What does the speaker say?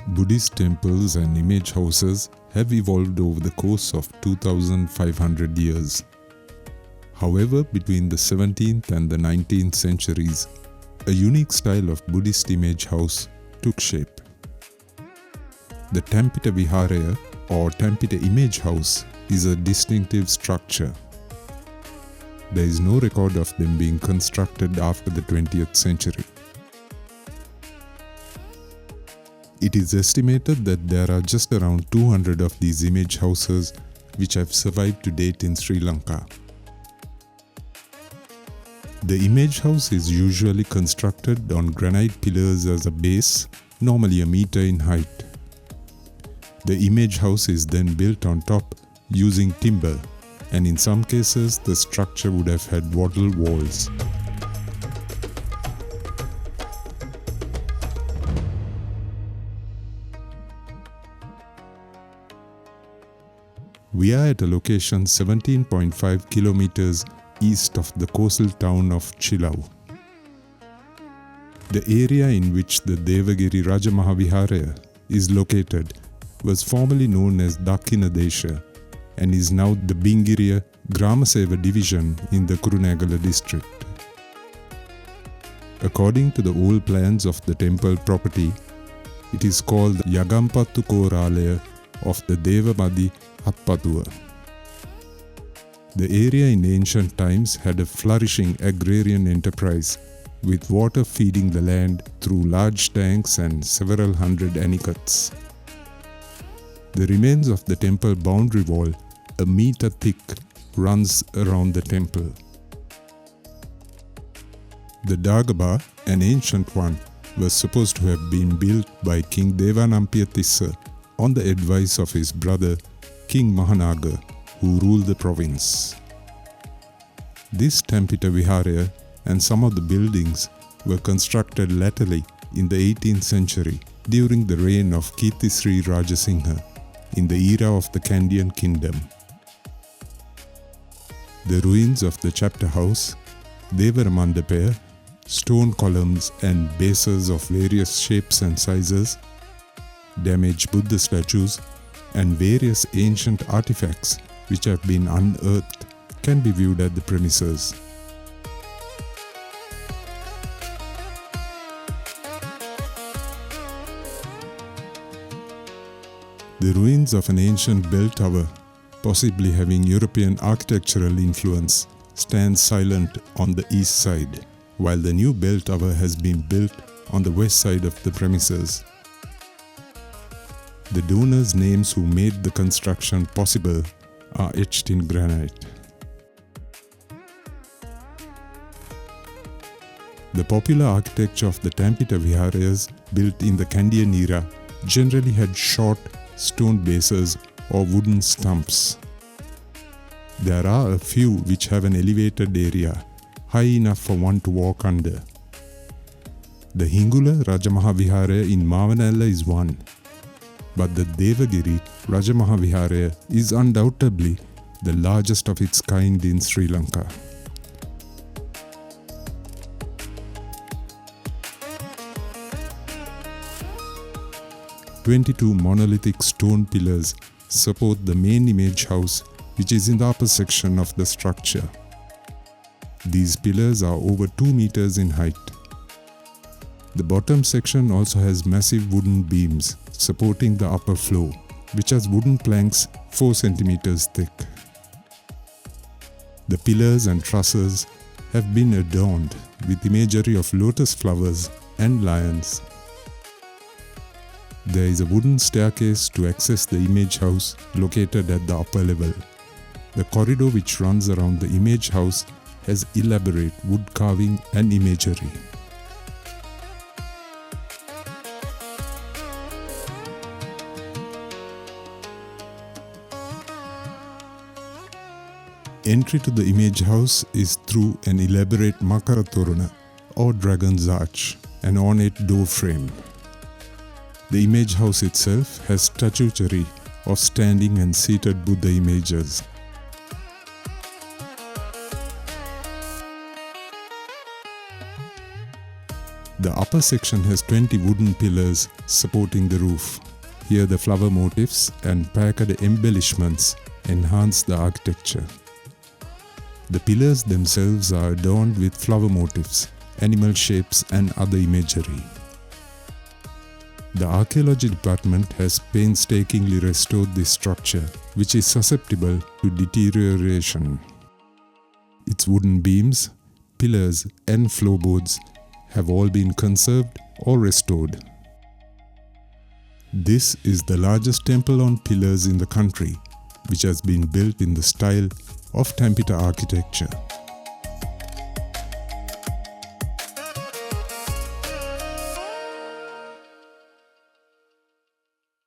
Buddhist temples and image houses have evolved over the course of 2500 years. However, between the 17th and the 19th centuries, a unique style of Buddhist image house took shape. The Tampita Viharaya or Tampita image house is a distinctive structure. There is no record of them being constructed after the 20th century. It is estimated that there are just around 200 of these image houses which have survived to date in Sri Lanka. The image house is usually constructed on granite pillars as a base, normally a meter in height. The image house is then built on top using timber, and in some cases the structure would have had wattle walls. We are at a location 17.5 kilometers east of the coastal town of Chilau. The area in which the Devagiri Maha Viharaya is located was formerly known as Dakina Desha and is now the Bingiriya Gramaseva division in the Kurunegala district. According to the old plans of the temple property, it is called the Yagampattu Koralaya of the Devamadi Happaduwa. The area in ancient times had a flourishing agrarian enterprise with water feeding the land through large tanks and several hundred anicuts. The remains of the temple boundary wall, a meter thick, runs around the temple. The Dagaba, an ancient one, was supposed to have been built by King Devanampiya on the advice of his brother King Mahanaga, who ruled the province. This Tampita Viharaya and some of the buildings were constructed latterly in the 18th century during the reign of Kirtisri Rajasingha in the era of the Kandyan kingdom. The ruins of the chapter house, Devara Mandapaya, stone columns and bases of various shapes and sizes, damaged Buddha statues, and various ancient artifacts which have been unearthed can be viewed at the premises. The ruins of an ancient bell tower, possibly having European architectural influence, stand silent on the east side, while the new bell tower has been built on the west side of the premises. The donors' names who made the construction possible are etched in granite. The popular architecture of the Tampita Viharayas built in the Kandyan era generally had short stone bases or wooden stumps. There are a few which have an elevated area, high enough for one to walk under. The Hingula Maha Viharaya in Mavanalla is one, but the Devagiri Maha Viharaya is undoubtedly the largest of its kind in Sri Lanka. "22 monolithic stone pillars support the main image house, which is in the upper section of the structure. These pillars are over 2 meters in height. The bottom section also has massive wooden beams supporting the upper floor, which has wooden planks 4 centimeters thick. The pillars and trusses have been adorned with imagery of lotus flowers and lions. There is a wooden staircase to access the image house located at the upper level. The corridor which runs around the image house has elaborate wood carving and imagery. Entry to the image house is through an elaborate Makara Torana or dragon's arch, an ornate door frame. The image house itself has statuary of standing and seated Buddha images. The upper section has 20 wooden pillars supporting the roof. Here the flower motifs and packed embellishments enhance the architecture. The pillars themselves are adorned with flower motifs, animal shapes and other imagery. The archaeology department has painstakingly restored this structure, which is susceptible to deterioration. Its wooden beams, pillars and floorboards have all been conserved or restored. This is the largest temple on pillars in the country, which has been built in the style of Tampita architecture.